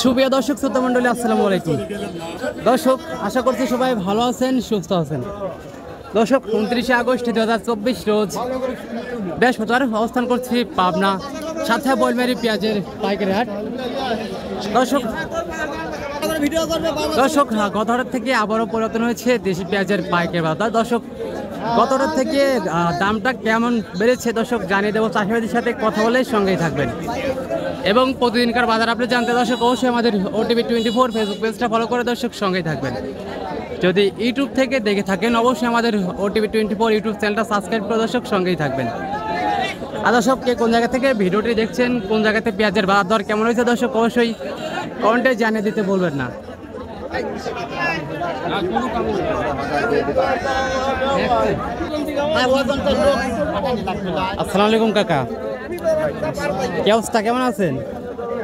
সুপ্রিয় দর্শক শ্রোতা মণ্ডলী, আসসালামু আলাইকুম। দর্শক, আশা করছি সবাই ভালো আছেন, সুস্থ আছেন। দর্শক, 29শে আগস্ট 2024 রোজ বৃহস্পতিবার অবস্থান করছি পাবনা সাথে বলমেরি পেঁয়াজের পাইকারি হাট। দর্শক গত হাট থেকে আবারও পরিবর্তন হয়েছে দেশি পেঁয়াজের পাইকারি বাজার। দর্শক, গত হাট থেকে দামটা কেমন বেড়েছে দর্শক জানিয়ে দেবো। চাষিবাদের সাথে কথা বলে সঙ্গেই থাকবেন এবং প্রতিদিনকার বাজার আপনি জানতে দর্শক অবশ্যই আমাদের ওটিভি 24 ফেসবুক পেজটা ফলো করে দর্শক সঙ্গেই থাকবেন। যদি ইউটিউব থেকে দেখে থাকেন অবশ্যই আমাদের ওটিভি 24 ইউটিউব চ্যানেলটা সাবস্ক্রাইব করে দর্শক সঙ্গেই থাকবেন। আর দর্শক, কে কোন জায়গা থেকে ভিডিওটি দেখছেন, কোন জায়গাতে পেঁয়াজের বাজার দর কেমন হয়েছে দর্শক অবশ্যই কমেন্টে জানিয়ে দিতে বলবেন না। আসসালামু আলাইকুম কাকা, কি অবস্থা, কেমন আছেন?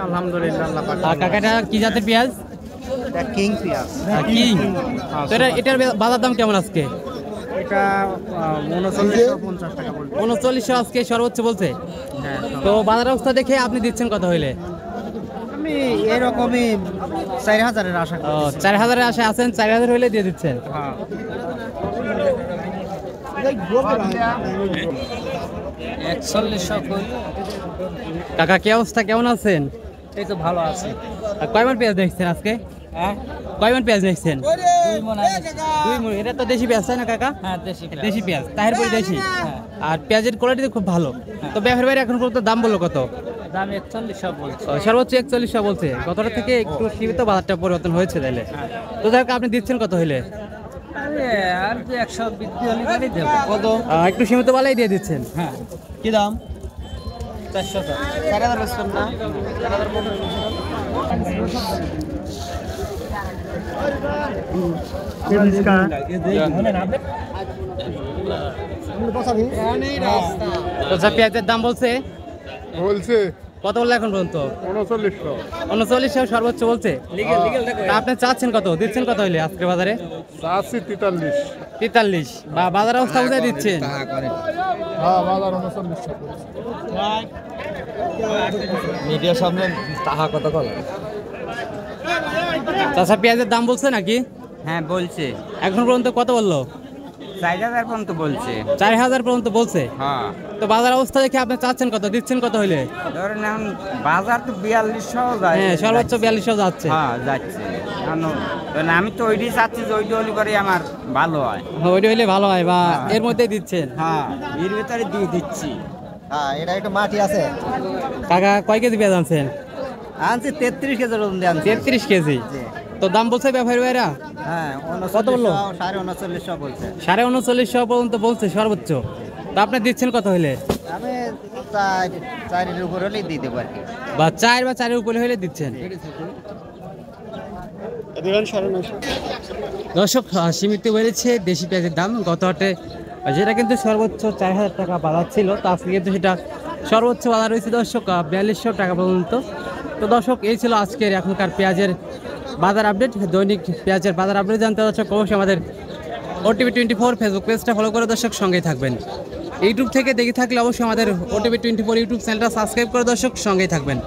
আলহামদুলিল্লাহ। কাকাটা কি জাতের পেঁয়াজ? কিং পেঁয়াজ। কিং। তো এটার বাজার দাম কেমন আজকে? এটা 3950 টাকা বলছে। 3900 আজকে সর্বোচ্চ বলছে। হ্যাঁ, তো বাজার অবস্থা দেখে আপনি দিচ্ছেন কত হইলে? আমি এরকমই 4000-এর আশা করি। 4000-এর আশা আছেন, 4000 হইলে দিয়ে দিচ্ছেন। হ্যাঁ। 4100 কাকা কি অবস্থা, কেমন আছেন? এই তো ভালো আছে। কয় মণ পেঁয়াজ দেখছেন আজকে? হ্যাঁ, কয় মণ পেঁয়াজ দেখছেন? 2 মণ আছে। 2 মণ। এটা তো দেশি পেঁয়াজ তাই না কাকা? হ্যাঁ, দেশি দেশি পেঁয়াজ, তাহের পরে দেশি। হ্যাঁ। আর পেঁয়াজের কোয়ালিটি খুব ভালো। তো ব্যাপারী ভাই এখন পর্যন্ত দাম বললো কত? দাম 4100 বলছে। সর্বোচ্চ 4100 বলছে। গতটা থেকে একটু সীমিত বাজারটা পরিবর্তন হয়েছে তাইলে। তো যাক, আপনি দিচ্ছেন কত হইলে? আরে আর 100 বৃদ্ধি হলে গাড়ি দেব। কত? একটু সীমিত বালাই দিয়ে দিচ্ছেন। হ্যাঁ। কি দাম? 400 টাকা। 4000 বেচবেন না? 4000 বলুন। তো যা পেঁয়াজের দাম বলছে বলছে কত বললো এখন পর্যন্ত? 3900। 3900 সর্বোচ্চ বলছে। তা আপনি চাচ্ছেন কত, দিচ্ছেন কত হইলে আজকে বাজারে? চাচ্ছি 43। 43 বা বাজার অবস্থা বুঝে দিচ্ছেন। হ্যাঁ, বাজার 3900। মিডিয়ার সামনে টাকা কত করে? চাচা পেঁয়াজের দাম বলছে নাকি? হ্যাঁ, বলছে। এখন পর্যন্ত কত বললো? 4000 পর্যন্ত বলছে। 4000 পর্যন্ত বলছে। হ্যাঁ, তো বাজার অবস্থা দেখে আপনি চাচ্ছেন কত, দিচ্ছেন কত হইলে? ধরেন এখন বাজার তো 4200 যায়। হ্যাঁ, সর্বোচ্চ 4200 যাচ্ছে। হ্যাঁ, যাচ্ছে। কারণ আমি তো ওইটাই চাচ্ছি যে ওইটা হলে পরে আমার ভালো হয়। ওইটা হইলে ভালো হয় বা এর মধ্যেই দিচ্ছেন। হ্যাঁ, এর ভিতরে দিয়ে দিচ্ছি। হ্যাঁ, এটা একটু মাটি আছে। কাকা কয় কেজি পেঁয়াজ আনছেন? আনছি 33 কেজি ওজন দিয়ে আনছি। 33 কেজি। তো দাম বলছে ব্যাপারী ভাইরা? হ্যাঁ, কত বললো? 3950 বলছে। 3950 পর্যন্ত বলছে সর্বোচ্চ। তো আপনি দিচ্ছেন কত হইলে? আমি 4-এর উপর হলেই দিয়ে দেবো আর কি। বা 4 বা 4-এর উপরে হইলে দিচ্ছেন। দর্শক, সীমিত বেড়েছে দেশি পেঁয়াজের দাম। গত হাটে যেটা কিন্তু সর্বোচ্চ 4000 টাকা বাজার ছিল, তা আজকে কিন্তু সেটা সর্বোচ্চ বাজার রয়েছে দর্শক 4200 টাকা পর্যন্ত। তো দর্শক, এই ছিল আজকের এখনকার পেঁয়াজের বাজার আপডেট। দৈনিক পেঁয়াজের বাজার আপডেট জানতে দর্শক অবশ্যই আমাদের ওটিভি 24 ফেসবুক পেজটা ফলো করে দর্শক সঙ্গেই থাকবেন। ইউটিউব থেকে দেখে থাকলে অবশ্যই আমাদের ওটিভি 24 ইউটিউব চ্যানেলটা সাবস্ক্রাইব করে দর্শক সঙ্গেই থাকবেন।